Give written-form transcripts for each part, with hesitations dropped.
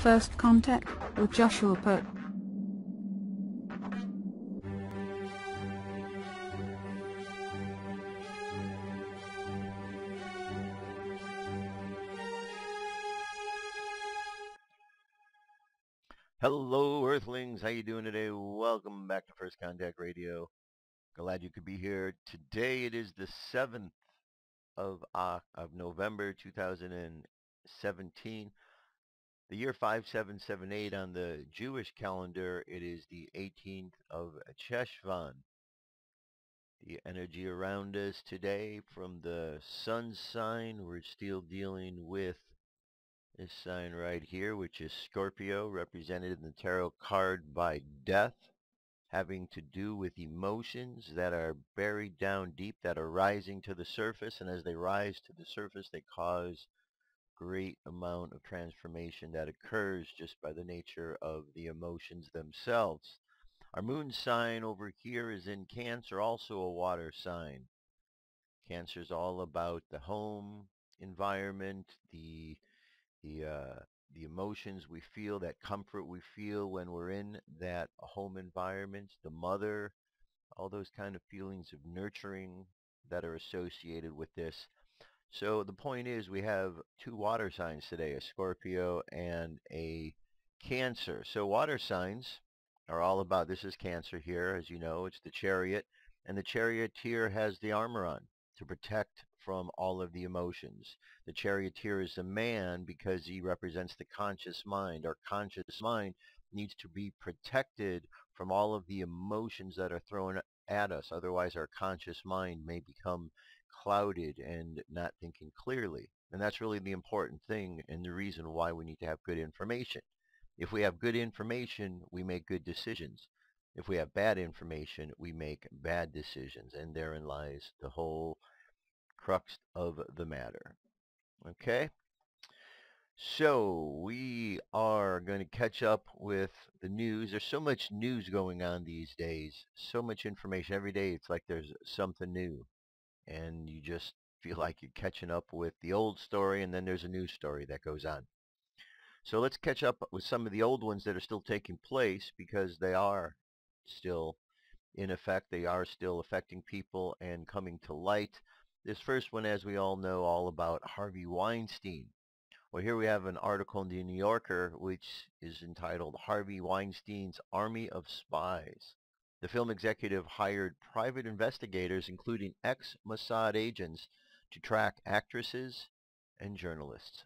First contact with Joshua Put. Hello, Earthlings. How you doing today? Welcome back to First Contact Radio. Glad you could be here. Today it is the 7th of November 2017. The year 5778 on the Jewish calendar. It is the 18th of Cheshvan. The energy around us today from the sun sign, we're still dealing with this sign right here, which is Scorpio, represented in the tarot card by death, having to do with emotions that are buried down deep, that are rising to the surface, and as they rise to the surface, they cause great amount of transformation that occurs just by the nature of the emotions themselves. Our moon sign over here is in Cancer, also a water sign. Cancer is all about the home environment, the emotions we feel, that comfort we feel when we're in that home environment, the mother, all those kind of feelings of nurturing that are associated with this. So the point is we have two water signs today, a Scorpio and a Cancer. So water signs are all about, this is Cancer here, as you know, it's the Chariot, and the Charioteer has the armor on to protect from all of the emotions. The Charioteer is a man because he represents the conscious mind. Our conscious mind needs to be protected from all of the emotions that are thrown at us. Otherwise, our conscious mind may become clouded and not thinking clearly. And that's really the important thing and the reason why we need to have good information. If we have good information, we make good decisions. If we have bad information, we make bad decisions. And therein lies the whole crux of the matter. Okay? So we are going to catch up with the news. There's so much news going on these days. So much information every day. It's like there's something new. And you just feel like you're catching up with the old story, and then there's a new story that goes on. So let's catch up with some of the old ones that are still taking place because they are still in effect. They are still affecting people and coming to light. This first one, as we all know, all about Harvey Weinstein. Well, here we have an article in the New Yorker which is entitled Harvey Weinstein's Army of Spies. The film executive hired private investigators, including ex-Mossad agents, to track actresses and journalists.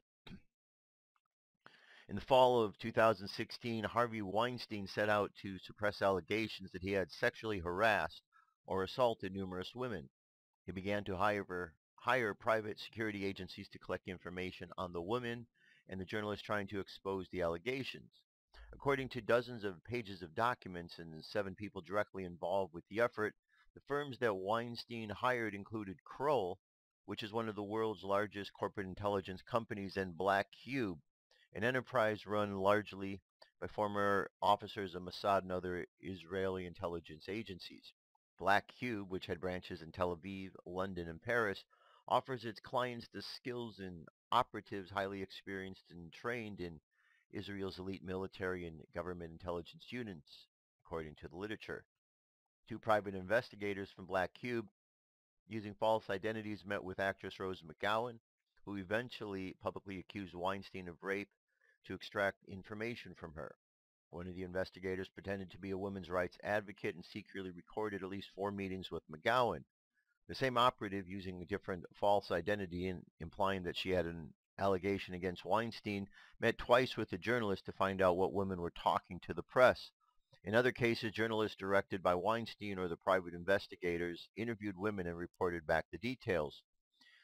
In the fall of 2016, Harvey Weinstein set out to suppress allegations that he had sexually harassed or assaulted numerous women. He began to hire private security agencies to collect information on the women and the journalists trying to expose the allegations. According to dozens of pages of documents and 7 people directly involved with the effort, the firms that Weinstein hired included Kroll, which is one of the world's largest corporate intelligence companies, and Black Cube, an enterprise run largely by former officers of Mossad and other Israeli intelligence agencies. Black Cube, which had branches in Tel Aviv, London, and Paris, offers its clients the skills and operatives highly experienced and trained in Israel's elite military and government intelligence units, according to the literature. 2 private investigators from Black Cube, using false identities, met with actress Rose McGowan, who eventually publicly accused Weinstein of rape to extract information from her. One of the investigators pretended to be a women's rights advocate and secretly recorded at least 4 meetings with McGowan. The same operative, using a different false identity and implying that she had an allegation against Weinstein, met twice with the journalist to find out what women were talking to the press. In other cases, journalists directed by Weinstein or the private investigators interviewed women and reported back the details.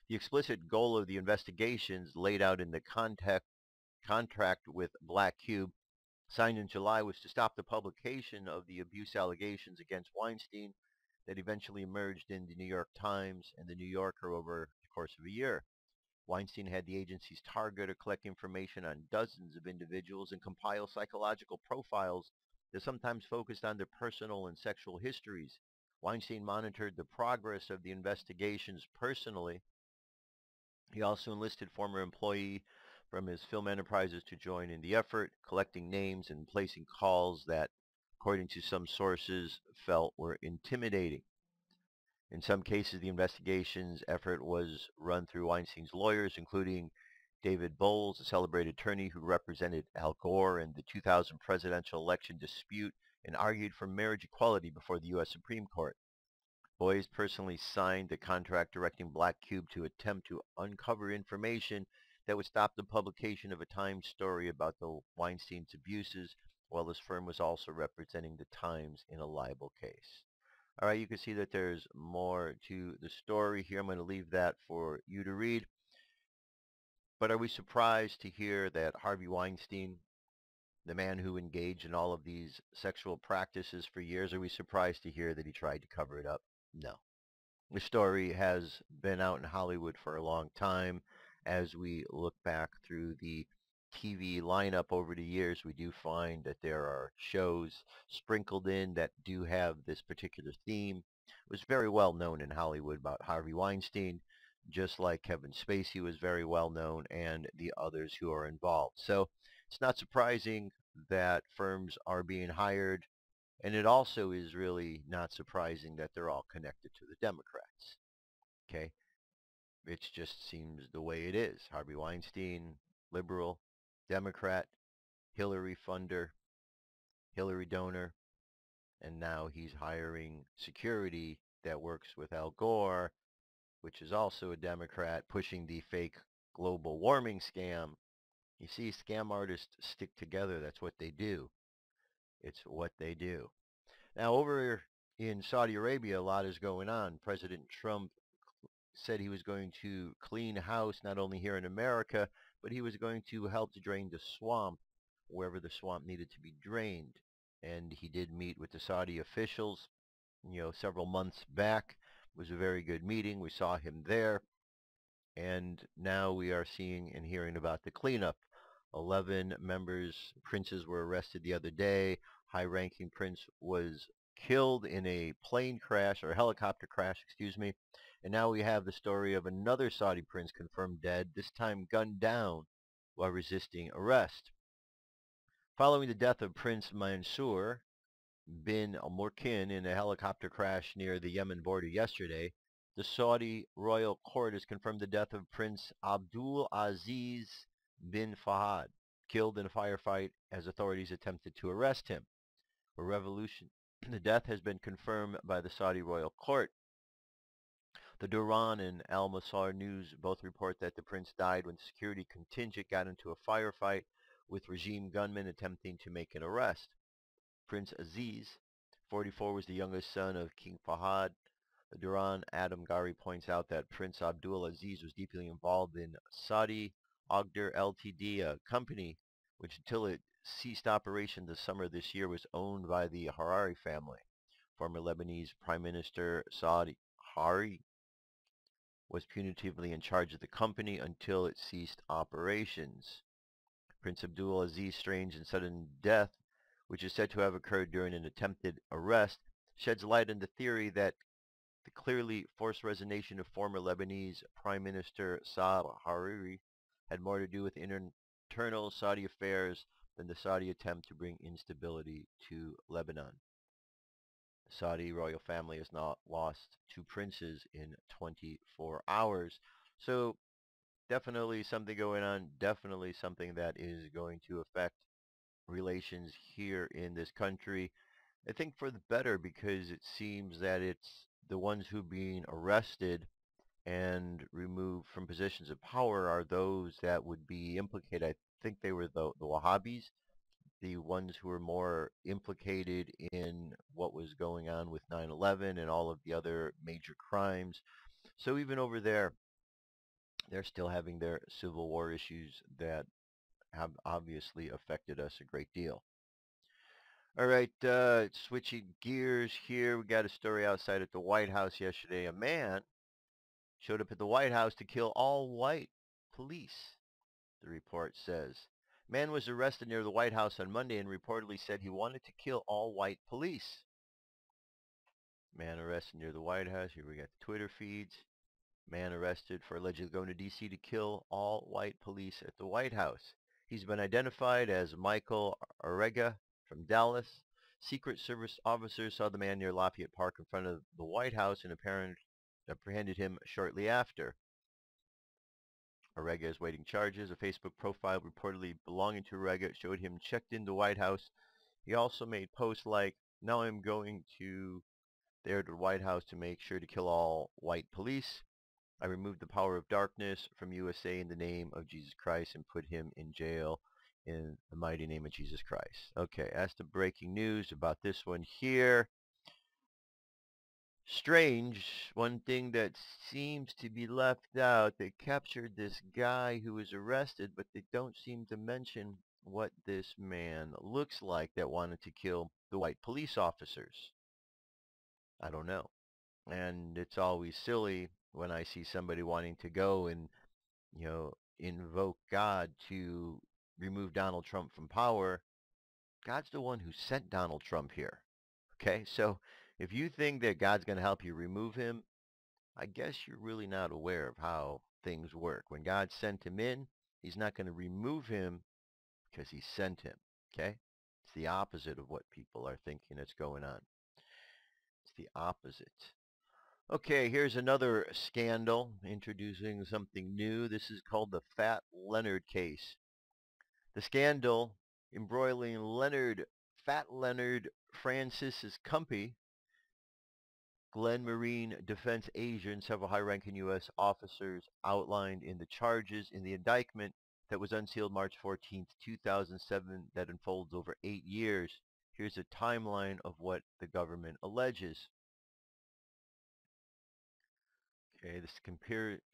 The explicit goal of the investigations laid out in the contract with Black Cube, signed in July, was to stop the publication of the abuse allegations against Weinstein that eventually emerged in the New York Times and the New Yorker over the course of a year. Weinstein had the agency's target to collect information on dozens of individuals and compile psychological profiles that sometimes focused on their personal and sexual histories. Weinstein monitored the progress of the investigations personally. He also enlisted former employee from his film enterprises to join in the effort, collecting names and placing calls that, according to some sources, felt were intimidating. In some cases, the investigation's effort was run through Weinstein's lawyers, including David Bowles, a celebrated attorney who represented Al Gore in the 2000 presidential election dispute and argued for marriage equality before the U.S. Supreme Court. Boyes personally signed a contract directing Black Cube to attempt to uncover information that would stop the publication of a Times story about the Weinstein's abuses, while his firm was also representing the Times in a libel case. All right, you can see that there's more to the story here. I'm going to leave that for you to read. But are we surprised to hear that Harvey Weinstein, the man who engaged in all of these sexual practices for years, are we surprised to hear that he tried to cover it up? No. The story has been out in Hollywood for a long time. As we look back through the TV lineup over the years, we do find that there are shows sprinkled in that do have this particular theme. It was very well known in Hollywood about Harvey Weinstein, just like Kevin Spacey was very well known and the others who are involved. So it's not surprising that firms are being hired, and it also is really not surprising that they're all connected to the Democrats. Okay? It just seems the way it is. Harvey Weinstein, liberal, Democrat, Hillary funder, Hillary donor, and now he's hiring security that works with Al Gore, which is also a Democrat, pushing the fake global warming scam. You see, scam artists stick together. That's what they do. It's what they do. Now, over in Saudi Arabia, a lot is going on. President Trump said he was going to clean house not only here in America, but he was going to help to drain the swamp wherever the swamp needed to be drained. And he did meet with the Saudi officials, several months back. It was a very good meeting. We saw him there. And now we are seeing and hearing about the cleanup. 11 princes were arrested the other day. High-ranking prince was killed in a plane crash, or a helicopter crash, excuse me. And now we have the story of another Saudi prince confirmed dead, this time gunned down while resisting arrest. Following the death of Prince Mansour bin Morkin in a helicopter crash near the Yemen border yesterday, the Saudi royal court has confirmed the death of Prince Abdul Aziz bin Fahad, killed in a firefight as authorities attempted to arrest him. For revolution, the death has been confirmed by the Saudi royal court. The Duran and Al Masar News both report that the prince died when the security contingent got into a firefight with regime gunmen attempting to make an arrest. Prince Aziz, 44, was the youngest son of King Fahad. The Duran Adam Gari points out that Prince Abdul Aziz was deeply involved in Saudi Ogder Ltd, a company which until it ceased operation this summer this year was owned by the Harari family. Former Lebanese Prime Minister Saad Hariri was punitively in charge of the company until it ceased operations. Prince Abdul Aziz's strange and sudden death, which is said to have occurred during an attempted arrest, sheds light on the theory that the clearly forced resignation of former Lebanese Prime Minister Saad Hariri had more to do with internal Saudi affairs than the Saudi attempt to bring instability to Lebanon. The Saudi royal family has now lost 2 princes in 24 hours. So definitely something going on, definitely something that is going to affect relations here in this country. I think for the better, because it seems that it's the ones who are being arrested and removed from positions of power are those that would be implicated. I think they were the Wahhabis, the ones who were more implicated in what was going on with 9/11 and all of the other major crimes. So even over there, they're still having their civil war issues that have obviously affected us a great deal. All right, switching gears here. We got a story outside at the White House yesterday. A man showed up at the White House to kill all white police, the report says. Man was arrested near the White House on Monday and reportedly said he wanted to kill all white police. Man arrested near the White House. Here we got the Twitter feeds. Man arrested for allegedly going to D.C. to kill all white police at the White House. He's been identified as Michael Arega from Dallas. Secret Service officers saw the man near Lafayette Park in front of the White House and apprehended him shortly after. Arega is waiting charges. A Facebook profile reportedly belonging to Arega showed him checked into the White House. He also made posts like, "Now I'm going to there to the White House to make sure to kill all white police. I removed the power of darkness from USA in the name of Jesus Christ and put him in jail in the mighty name of Jesus Christ." Okay, that's the breaking news about this one here. Strange, one thing that seems to be left out, they captured this guy who was arrested, but they don't seem to mention what this man looks like that wanted to kill the white police officers. I don't know. And it's always silly when I see somebody wanting to go and, invoke God to remove Donald Trump from power. God's the one who sent Donald Trump here. Okay, so if you think that God's going to help you remove him, I guess you're really not aware of how things work. When God sent him in, he's not going to remove him because he sent him. Okay? It's the opposite of what people are thinking that's going on. It's the opposite. Okay, here's another scandal introducing something new. This is called the Fat Leonard case. The scandal embroiling Fat Leonard Francis's company, Glenn Marine Defense Asia, and several high-ranking U.S. officers outlined in the charges in the indictment that was unsealed March 14, 2007, that unfolds over 8 years. Here's a timeline of what the government alleges. Okay, this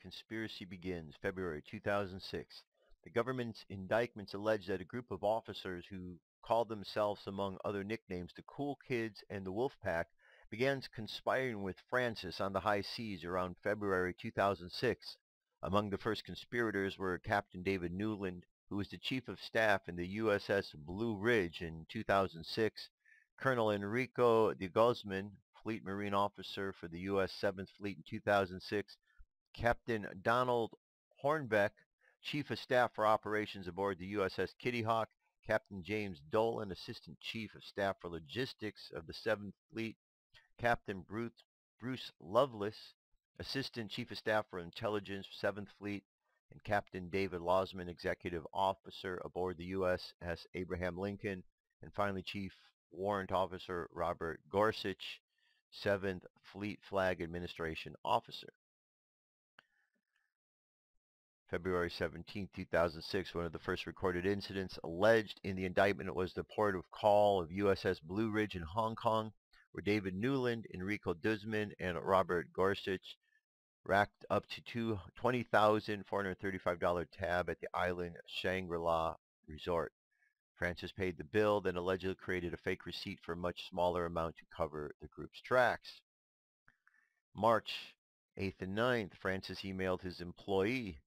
conspiracy begins February 2006. The government's indictments allege that a group of officers who called themselves, among other nicknames, the Cool Kids and the Wolf Pack, began conspiring with Francis on the high seas around February 2006. Among the first conspirators were Captain David Newland, who was the chief of staff in the USS Blue Ridge in 2006, Colonel Enrico de Guzman, Fleet Marine Officer for the U.S. 7th Fleet in 2006, Captain Donald Hornbeck, Chief of Staff for Operations aboard the USS Kitty Hawk, Captain James Dolan, Assistant Chief of Staff for Logistics of the 7th Fleet, Captain Bruce Lovelace, Assistant Chief of Staff for Intelligence, 7th Fleet, and Captain David Losman, Executive Officer aboard the USS Abraham Lincoln, and finally Chief Warrant Officer Robert Gorsuch, 7th Fleet Flag Administration Officer. February 17, 2006, one of the first recorded incidents alleged in the indictment was the port of call of USS Blue Ridge in Hong Kong, where David Newland, Enrico Guzman, and Robert Gorsuch racked up to $20,435 tab at the island Shangri-La Resort. Francis paid the bill, then allegedly created a fake receipt for a much smaller amount to cover the group's tracks. March 8th and 9th, Francis emailed his employee,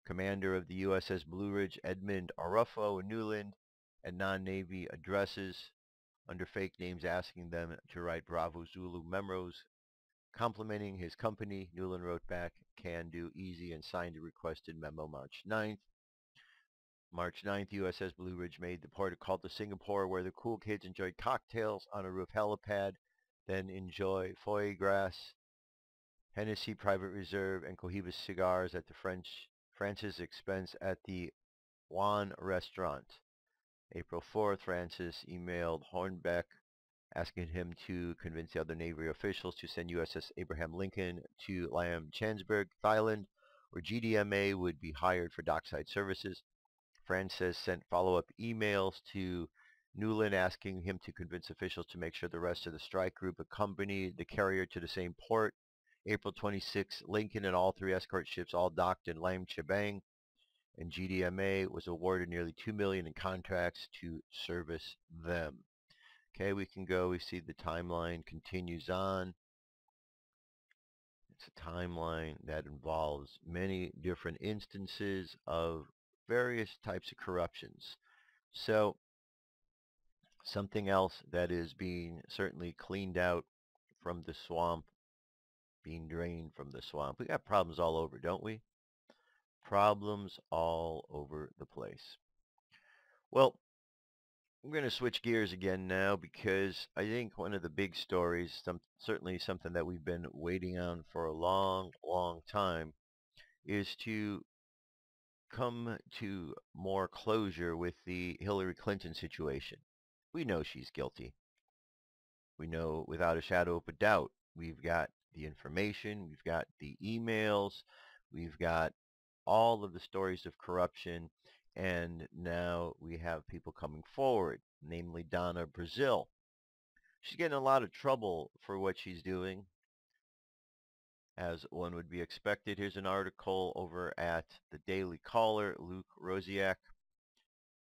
commander of the USS Blue Ridge, Edmund Arufo Newland, at non-Navy addresses under fake names, asking them to write Bravo Zulu memos complimenting his company. Newland wrote back, "Can do, easy," and signed the requested memo March 9th. March 9th, USS Blue Ridge made the port call to Singapore, where the cool kids enjoyed cocktails on a roof helipad, then enjoy foie gras, Hennessy Private Reserve, and Cohiba cigars at the Francis expense at the Juan restaurant. April 4th, Francis emailed Hornbeck asking him to convince the other Navy officials to send USS Abraham Lincoln to Lam Chansburg, Thailand, where GDMA would be hired for dockside services. Francis sent follow-up emails to Newland asking him to convince officials to make sure the rest of the strike group accompanied the carrier to the same port. April 26, Lincoln and all 3 escort ships all docked in Lam Chabang, and GDMA was awarded nearly $2 million in contracts to service them. Okay, we can go. We see the timeline continues on. It's a timeline that involves many different instances of various types of corruptions. So something else that is being certainly cleaned out from the swamp being drained from the swamp. We got problems all over, don't we? Problems all over the place. Well, I'm going to switch gears again now because I think one of the big stories, certainly something that we've been waiting on for a long, long time, is to come to more closure with the Hillary Clinton situation. We know she's guilty. We know without a shadow of a doubt. We've got the information, we've got the emails, we've got all of the stories of corruption, and now we have people coming forward, namely Donna Brazile. She's getting a lot of trouble for what she's doing, as one would be expected. Here's an article over at the Daily Caller, Luke Rosiak.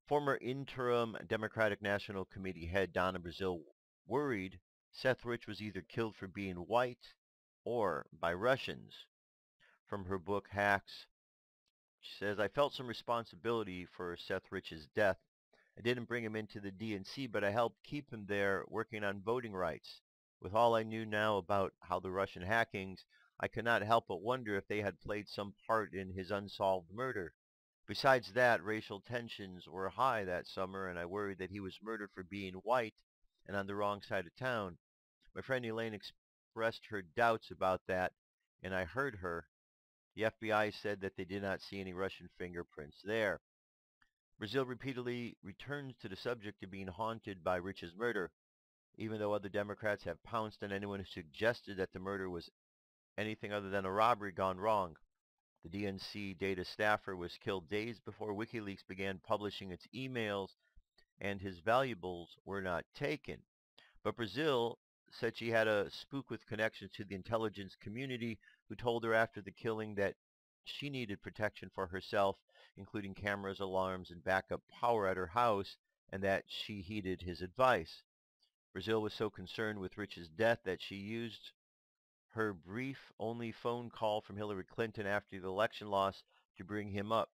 Former interim Democratic National Committee head Donna Brazile worried Seth Rich was either killed for being white or by Russians. From her book Hacks, she says, I felt some responsibility for Seth Rich's death. I didn't bring him into the DNC, but I helped keep him there working on voting rights. With all I knew now about how the Russian hackings, I could not help but wonder if they had played some part in his unsolved murder. Besides that, racial tensions were high that summer, and I worried that he was murdered for being white and on the wrong side of town. My friend Elaine expressed her doubts about that, and I heard her. The FBI said that they did not see any Russian fingerprints there. Brazile repeatedly returns to the subject of being haunted by Rich's murder, even though other Democrats have pounced on anyone who suggested that the murder was anything other than a robbery gone wrong. The DNC data staffer was killed days before WikiLeaks began publishing its emails, and his valuables were not taken. But Brazile said she had a spook with connections to the intelligence community who told her after the killing that she needed protection for herself, including cameras, alarms, and backup power at her house, and that she heeded his advice. Brazile was so concerned with Rich's death that she used her brief only phone call from Hillary Clinton after the election loss to bring him up.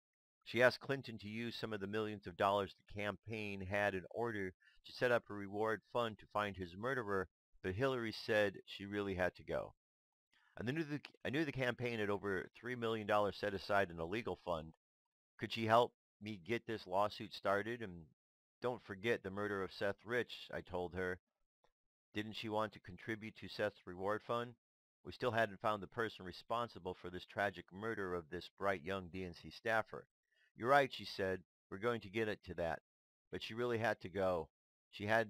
She asked Clinton to use some of the millions of dollars the campaign had in order to set up a reward fund to find his murderer, but Hillary said she really had to go. I knew the campaign had over $3 million set aside in a legal fund. Could she help me get this lawsuit started? And don't forget the murder of Seth Rich, I told her. Didn't she want to contribute to Seth's reward fund? We still hadn't found the person responsible for this tragic murder of this bright young DNC staffer. You're right, she said. We're going to get it to that. But she really had to go. She had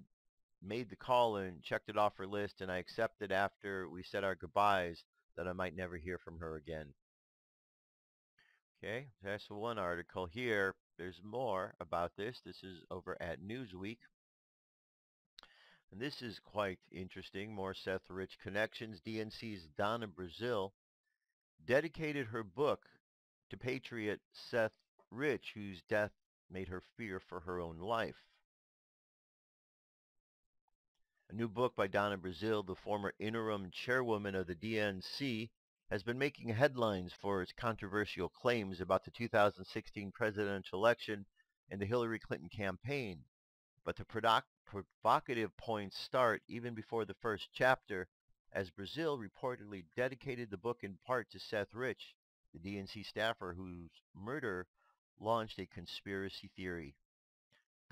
made the call and checked it off her list, and I accepted after we said our goodbyes that I might never hear from her again. Okay, that's one article here. There's more about this. This is over at Newsweek. And this is quite interesting. More Seth Rich connections. DNC's Donna Brazile dedicated her book to Patriot Seth Rich, whose death made her fear for her own life. A new book by Donna Brazile, the former interim chairwoman of the DNC, has been making headlines for its controversial claims about the 2016 presidential election and the Hillary Clinton campaign. But the provocative points start even before the first chapter, as Brazile reportedly dedicated the book in part to Seth Rich, the DNC staffer whose murder launched a conspiracy theory.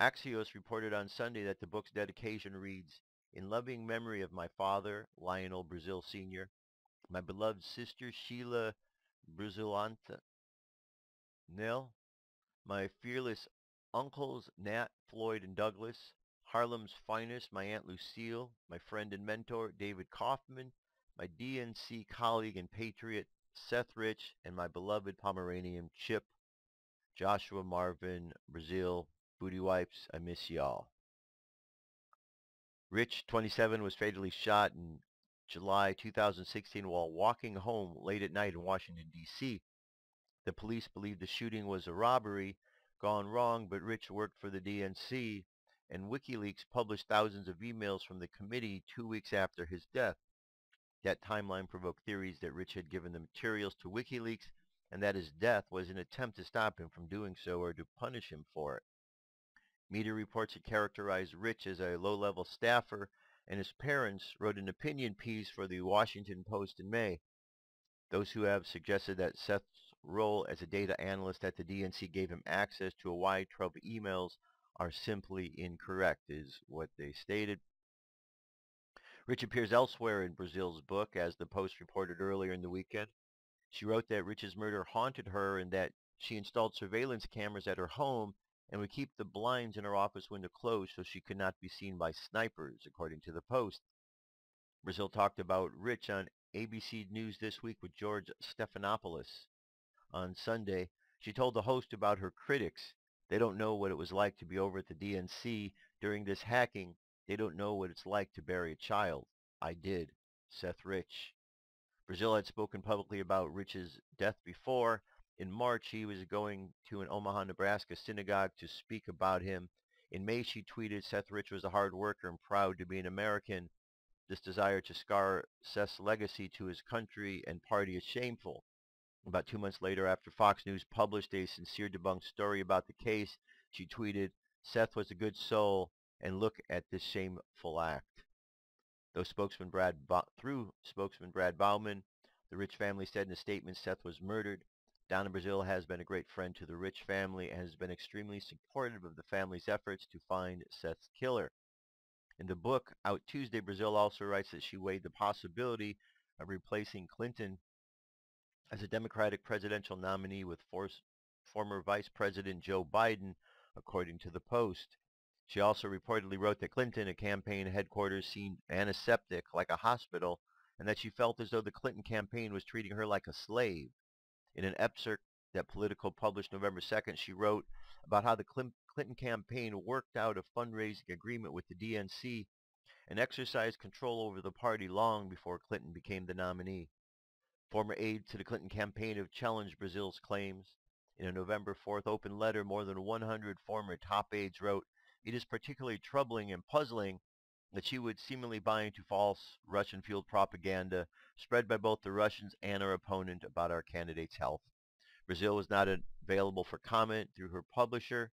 Axios reported on Sunday that the book's dedication reads, in loving memory of my father, Lionel Brazile Sr., my beloved sister, Sheila Brazilante, Nell, my fearless uncles, Nat, Floyd, and Douglas, Harlem's finest, my Aunt Lucille, my friend and mentor, David Kaufman, my DNC colleague and patriot, Seth Rich, and my beloved Pomeranian, Chip, Joshua Marvin, Brazile, Booty Wipes, I miss y'all. Rich, 27, was fatally shot in July 2016 while walking home late at night in Washington, D.C. The police believe the shooting was a robbery gone wrong, but Rich worked for the DNC, and WikiLeaks published thousands of emails from the committee 2 weeks after his death. That timeline provoked theories that Rich had given the materials to WikiLeaks and that his death was an attempt to stop him from doing so or to punish him for it. Media reports had characterized Rich as a low-level staffer and his parents wrote an opinion piece for the Washington Post in May. Those who have suggested that Seth's role as a data analyst at the DNC gave him access to a wide trove of emails are simply incorrect, is what they stated. Rich appears elsewhere in Brazile's book, as the Post reported earlier in the weekend. She wrote that Rich's murder haunted her and that she installed surveillance cameras at her home and would keep the blinds in her office window closed so she could not be seen by snipers, according to the Post. Brazile talked about Rich on ABC News This Week with George Stephanopoulos. On Sunday, she told the host about her critics. They don't know what it was like to be over at the DNC during this hacking. They don't know what it's like to bury a child. I did. Seth Rich. Brazile had spoken publicly about Rich's death before. In March, he was going to an Omaha, Nebraska synagogue to speak about him. In May, she tweeted, Seth Rich was a hard worker and proud to be an American. This desire to scar Seth's legacy to his country and party is shameful. About 2 months later, after Fox News published a sincere debunked story about the case, she tweeted, Seth was a good soul, and look at this shameful act. Through spokesman Brad Bauman, the Rich family said in a statement Seth was murdered. Donna Brazile has been a great friend to the Rich family and has been extremely supportive of the family's efforts to find Seth's killer. In the book, out Tuesday, Brazile also writes that she weighed the possibility of replacing Clinton as a Democratic presidential nominee with former Vice President Joe Biden, according to the Post. She also reportedly wrote that Clinton at campaign headquarters seemed antiseptic, like a hospital, and that she felt as though the Clinton campaign was treating her like a slave. In an excerpt that Politico published November 2nd, she wrote about how the Clinton campaign worked out a fundraising agreement with the DNC and exercised control over the party long before Clinton became the nominee. Former aides to the Clinton campaign have challenged Brazile's claims. In a November 4th open letter, more than 100 former top aides wrote, it is particularly troubling and puzzling that she would seemingly buy into false Russian-fueled propaganda spread by both the Russians and our opponent about our candidate's health. Brazile was not available for comment through her publisher,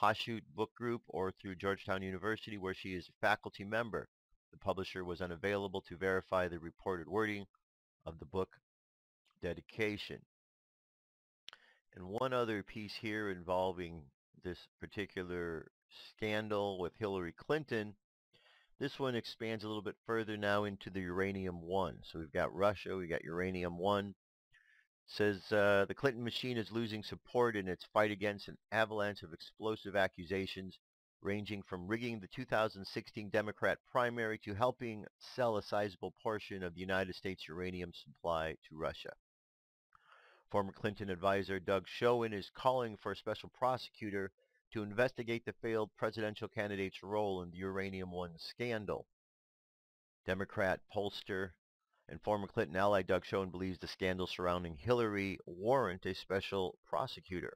Hachut Book Group, or through Georgetown University, where she is a faculty member. The publisher was unavailable to verify the reported wording of the book dedication. And one other piece here involving this particular scandal with Hillary Clinton. This one expands a little bit further now into the Uranium One. So we've got Russia, we've got Uranium One. Says the Clinton machine is losing support in its fight against an avalanche of explosive accusations ranging from rigging the 2016 Democrat primary to helping sell a sizable portion of the United States uranium supply to Russia. Former Clinton advisor Doug Schoen is calling for a special prosecutor to investigate the failed presidential candidate's role in the Uranium One scandal. Democrat pollster and former Clinton ally Doug Schoen believes the scandal surrounding Hillary warrant a special prosecutor.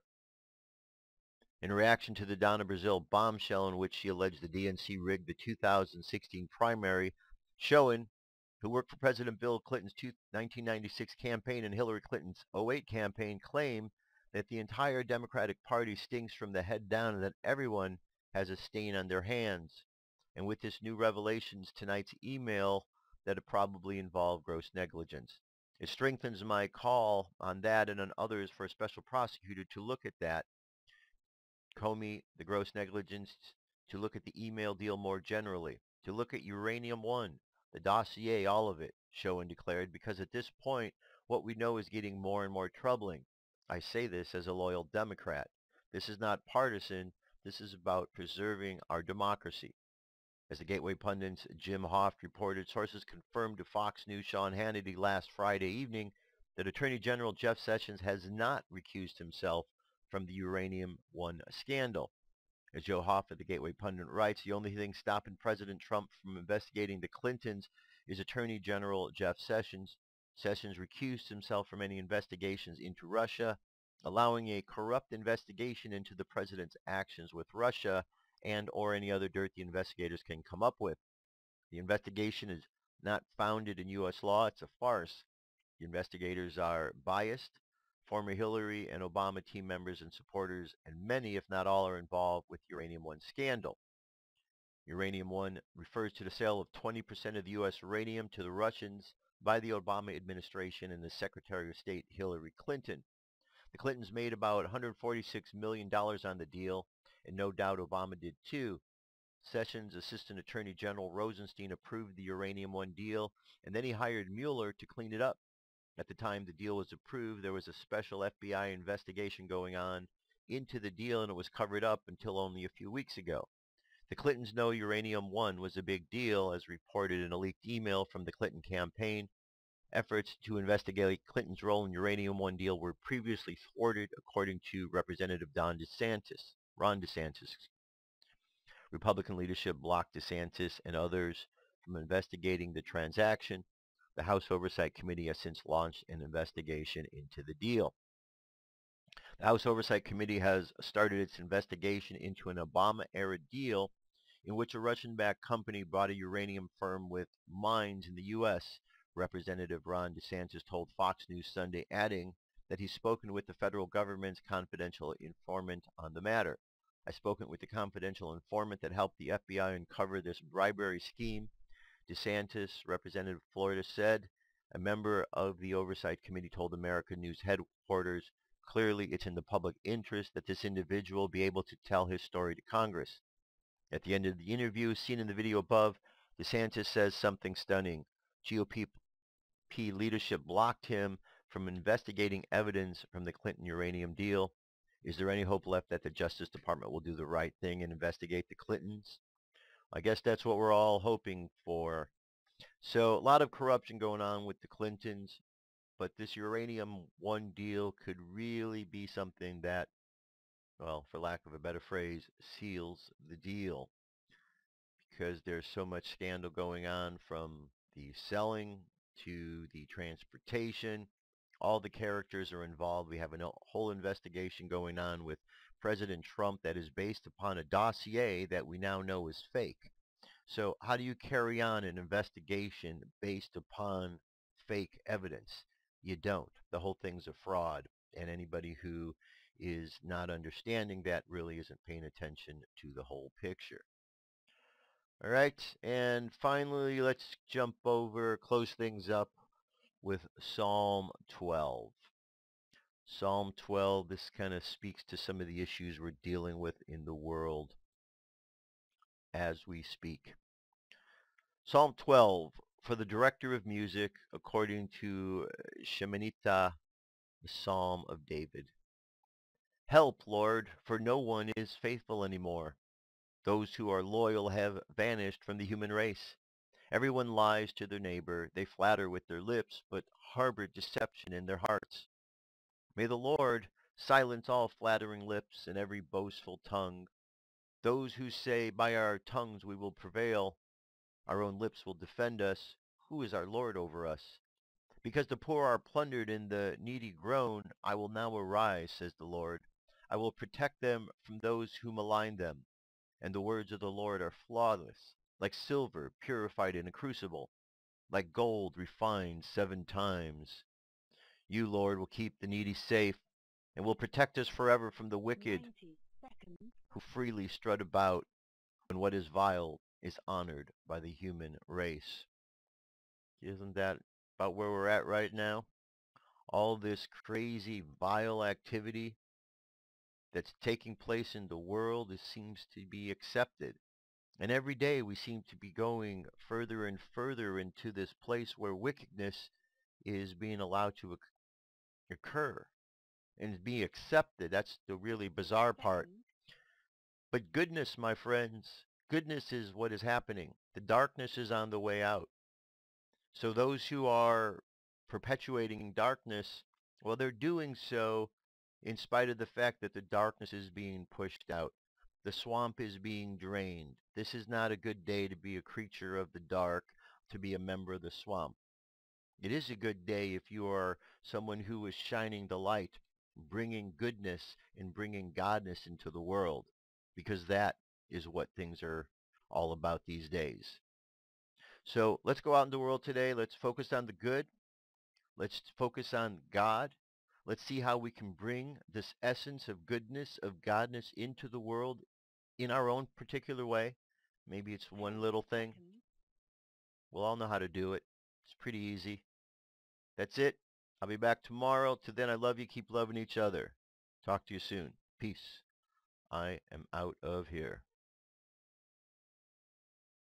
In reaction to the Donna Brazile bombshell in which she alleged the DNC rigged the 2016 primary, Schoen, who worked for President Bill Clinton's 1996 campaign and Hillary Clinton's 2008 campaign, claimed that the entire Democratic Party stinks from the head down and that everyone has a stain on their hands. And with this new revelations, tonight's email, that it probably involved gross negligence. It strengthens my call on that and on others for a special prosecutor to look at that. Comey, the gross negligence, to look at the email deal more generally, to look at Uranium One, the dossier, all of it, Schoen declared, because at this point, what we know is getting more and more troubling. I say this as a loyal Democrat. This is not partisan. This is about preserving our democracy. As the Gateway pundit's Jim Hoft reported, sources confirmed to Fox News' Sean Hannity last Friday evening that Attorney General Jeff Sessions has not recused himself from the Uranium One scandal. As Joe Hoff of the Gateway Pundit writes, the only thing stopping President Trump from investigating the Clintons is Attorney General Jeff Sessions. Sessions recused himself from any investigations into Russia, allowing a corrupt investigation into the president's actions with Russia and or any other dirt the investigators can come up with. The investigation is not founded in U.S. law. It's a farce. The investigators are biased. Former Hillary and Obama team members and supporters, and many, if not all, are involved with Uranium One scandal. Uranium One refers to the sale of 20% of the U.S. uranium to the Russians by the Obama administration and the Secretary of State Hillary Clinton. The Clintons made about $146 million on the deal, and no doubt Obama did too. Sessions Assistant Attorney General Rosenstein approved the Uranium One deal, and then he hired Mueller to clean it up. At the time the deal was approved, there was a special FBI investigation going on into the deal, and it was covered up until only a few weeks ago. The Clintons know Uranium One was a big deal, as reported in a leaked email from the Clinton campaign. Efforts to investigate Clinton's role in Uranium One deal were previously thwarted, according to Representative Ron DeSantis. Republican leadership blocked DeSantis and others from investigating the transaction. The House Oversight Committee has since launched an investigation into the deal. The House Oversight Committee has started its investigation into an Obama-era deal in which a Russian-backed company bought a uranium firm with mines in the U.S., Representative Ron DeSantis told Fox News Sunday, adding that he's spoken with the federal government's confidential informant on the matter. I've spoken with the confidential informant that helped the FBI uncover this bribery scheme, DeSantis, Representative Florida, said. A member of the Oversight Committee told American News headquarters, clearly it's in the public interest that this individual be able to tell his story to Congress. At the end of the interview, seen in the video above, DeSantis says something stunning. GOP leadership blocked him from investigating evidence from the Clinton uranium deal. Is there any hope left that the Justice Department will do the right thing and investigate the Clintons? I guess that's what we're all hoping for. So a lot of corruption going on with the Clintons, but this Uranium One deal could really be something that, well, for lack of a better phrase, seals the deal, because there's so much scandal going on, from the selling to the transportation. All the characters are involved. We have a whole investigation going on with President Trump that is based upon a dossier that we now know is fake. So how do you carry on an investigation based upon fake evidence? You don't. The whole thing's a fraud, and anybody who is not understanding that really isn't paying attention to the whole picture. All right, and finally, let's close things up with Psalm 12. Psalm 12, this kind of speaks to some of the issues we're dealing with in the world as we speak. Psalm 12, for the director of music, according to Sheminitah, the Psalm of David. Help, Lord, for no one is faithful anymore. Those who are loyal have vanished from the human race. Everyone lies to their neighbor. They flatter with their lips, but harbor deception in their hearts. May the Lord silence all flattering lips and every boastful tongue. Those who say, by our tongues we will prevail, our own lips will defend us. Who is our Lord over us? Because the poor are plundered and the needy groan, I will now arise, says the Lord. I will protect them from those who malign them. And the words of the Lord are flawless, like silver purified in a crucible, like gold refined 7 times. You, Lord, will keep the needy safe and will protect us forever from the wicked who freely strut about when what is vile is honored by the human race. Isn't that about where we're at right now? All this crazy, vile activity that's taking place in the world seems to be accepted. And every day we seem to be going further and further into this place where wickedness is being allowed to occur and be accepted. That's the really bizarre part. But goodness, my friends, goodness is what is happening. The darkness is on the way out. So those who are perpetuating darkness, well, they're doing so in spite of the fact that the darkness is being pushed out. The swamp is being drained. This is not a good day to be a creature of the dark, to be a member of the swamp. It is a good day if you are someone who is shining the light, bringing goodness and bringing godness into the world, because that is what things are all about these days. So let's go out in the world today. Let's focus on the good. Let's focus on God. Let's see how we can bring this essence of goodness, of godness into the world in our own particular way. Maybe it's one little thing. We'll all know how to do it. It's pretty easy. That's it. I'll be back tomorrow. Till then, I love you. Keep loving each other. Talk to you soon. Peace. I am out of here.